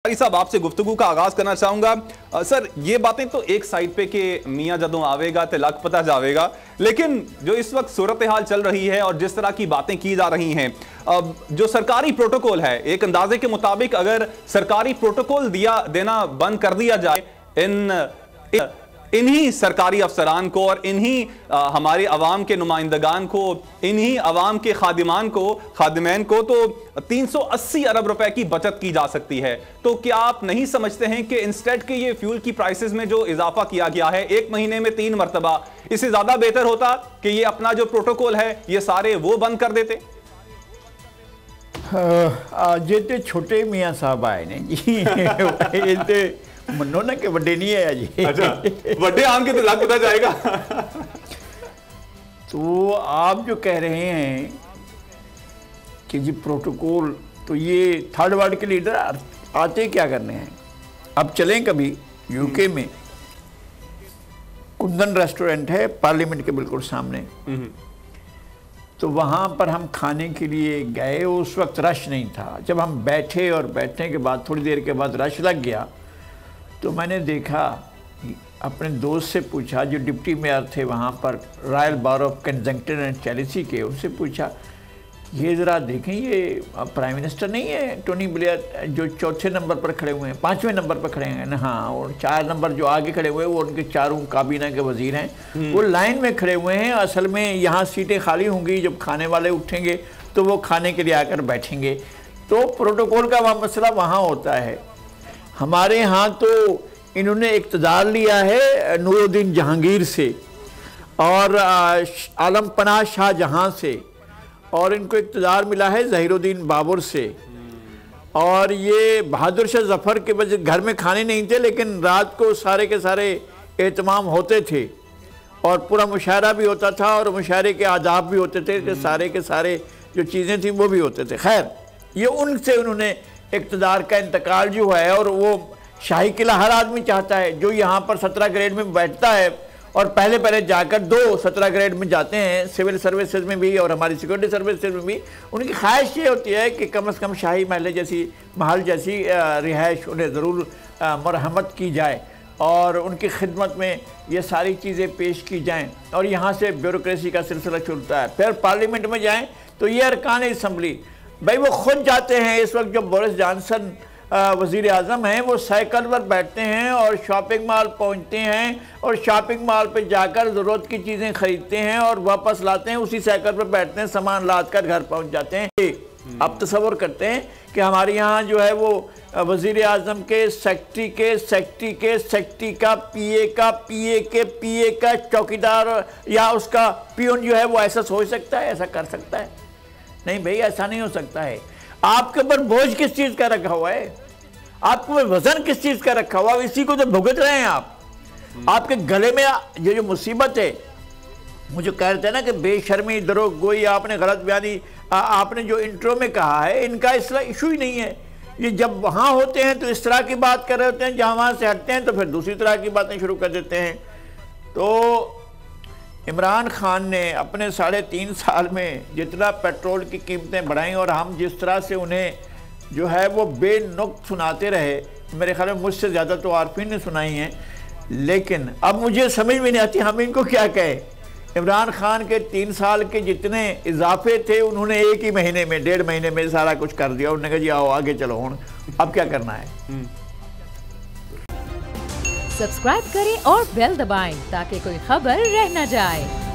साहब आपसे गुफ्तगू का आगाज करना चाहूंगा। सर ये बातें तो एक साइड पे कि मियां जदों आवेगा तो लग पता जावेगा, लेकिन जो इस वक्त सूरत हाल चल रही है और जिस तरह की बातें की जा रही हैं, जो सरकारी प्रोटोकॉल है, एक अंदाजे के मुताबिक अगर सरकारी प्रोटोकॉल देना बंद कर दिया जाए इन्हीं सरकारी अफसरान को और इन्हीं हमारे अवाम के नुमाइंदगान को, इन्हीं अवाम के खादिमैन को तो 380 अरब रुपए की बचत की जा सकती है। तो क्या आप नहीं समझते हैं कि इंस्टेड के ये फ्यूल की प्राइसेस में जो इजाफा किया गया है एक महीने में 3 मरतबा, इससे ज्यादा बेहतर होता कि ये अपना जो प्रोटोकॉल है ये सारे वो बंद कर देते? जे छोटे मियाँ साहब आए ने जी मनो ना कि वड्डे नहीं है जी। अच्छा, वड्डे आम के तो लग पता जाएगा। तो आप जो कह रहे हैं कि जी प्रोटोकॉल, तो ये थर्ड वर्ल्ड के लीडर आते क्या करने हैं? अब चलें कभी यूके में कुंदन रेस्टोरेंट है पार्लियामेंट के बिल्कुल सामने, तो वहाँ पर हम खाने के लिए गए। उस वक्त रश नहीं था। जब हम बैठे और बैठने के बाद थोड़ी देर के बाद रश लग गया, तो मैंने देखा, अपने दोस्त से पूछा जो डिप्टी मेयर थे वहाँ पर royal bar of Kensington and Chelsea के, उनसे पूछा ये ज़रा देखें ये प्राइम मिनिस्टर नहीं है टोनी ब्लेयर जो चौथे नंबर पर खड़े हुए हैं, 5वें नंबर पर खड़े हैं ना? हाँ, और 4 नंबर जो आगे खड़े हुए हैं वो उनके चारों काबीना के वजीर हैं। वो लाइन में खड़े हुए हैं। असल में यहाँ सीटें खाली होंगी, जब खाने वाले उठेंगे तो वो खाने के लिए आकर बैठेंगे। तो प्रोटोकॉल का मसला वहाँ होता है। हमारे यहाँ तो इन्होंने इक़्तिदार लिया है नूरुद्दीन जहांगीर से और आलम पनाह शाहजहां से, और इनको इक़्तिदार मिला है ज़हीरुद्दीन बाबर से। और ये बहादुर शाह ज़फ़र के वजह घर में खाने नहीं थे, लेकिन रात को सारे के सारे एहतमाम होते थे और पूरा मुशायरा भी होता था और मुशायरे के आदाब भी होते थे कि सारे के सारे जो चीज़ें थी वो भी होते थे। खैर, ये उनसे उन्होंने इक़्तिदार का इंतकाल जो है, और वो शाही किला हर आदमी चाहता है जो यहाँ पर 17 ग्रेड में बैठता है और पहले जाकर 2 17 ग्रेड में जाते हैं, सिविल सर्विसेज में भी और हमारी सिक्योरिटी सर्विसेज में भी। उनकी ख्वाहिश ये होती है कि कम से कम शाही महल जैसी रिहाइश उन्हें ज़रूर मरहमत की जाए और उनकी खिदमत में ये सारी चीज़ें पेश की जाएँ। और यहाँ से ब्यूरोक्रेसी का सिलसिला चलता है। फिर पार्लियामेंट में जाएँ तो ये अरकान असम्बली, भाई वो खुद जाते हैं। इस वक्त जो बोरिस जॉनसन वज़ीर आज़म हैं, वो साइकिल पर बैठते हैं और शॉपिंग मॉल पहुंचते हैं और शॉपिंग मॉल पे जाकर ज़रूरत की चीज़ें ख़रीदते हैं और वापस लाते हैं, उसी साइकिल पर बैठते हैं, सामान लाद कर घर पहुंच जाते हैं। अब तसव्वुर करते हैं कि हमारे यहाँ जो है वो वज़ीर आज़म के सेक्रेटरी का पीए का चौकीदार या उसका पियून जो है वो ऐसा सोच सकता है, ऐसा कर सकता है? नहीं भाई, ऐसा नहीं हो सकता है। आपके ऊपर बोझ किस चीज़ का रखा हुआ है? आपके ऊपर वजन किस चीज़ का रखा हुआ है? इसी को तो भुगत रहे हैं आप। आपके गले में ये जो मुसीबत है, मुझे कह रहे थे ना कि बेशर्मी दरोगोई, आपने गलत बयानी, आपने जो इंट्रो में कहा है, इनका इसका इशू ही नहीं है। ये जब वहाँ होते हैं तो इस तरह की बात कर रहे होते हैं, जहाँ वहाँ से हटते हैं तो फिर दूसरी तरह की बातें शुरू कर देते हैं। तो इमरान खान ने अपने 3.5 साल में जितना पेट्रोल की कीमतें बढ़ाई और हम जिस तरह से उन्हें जो है वो बेनुक्त सुनाते रहे, मेरे ख्याल में मुझसे ज़्यादा तो आरफीन ने सुनाई हैं, लेकिन अब मुझे समझ में नहीं आती हम इनको क्या कहें। इमरान खान के 3 साल के जितने इजाफे थे उन्होंने 1 ही महीने में, 1.5 महीने में सारा कुछ कर दिया। उन्होंने कहा जी आओ आगे चलो, हूँ अब क्या करना है। सब्सक्राइब करें और बेल दबाएं ताकि कोई खबर रह न जाए।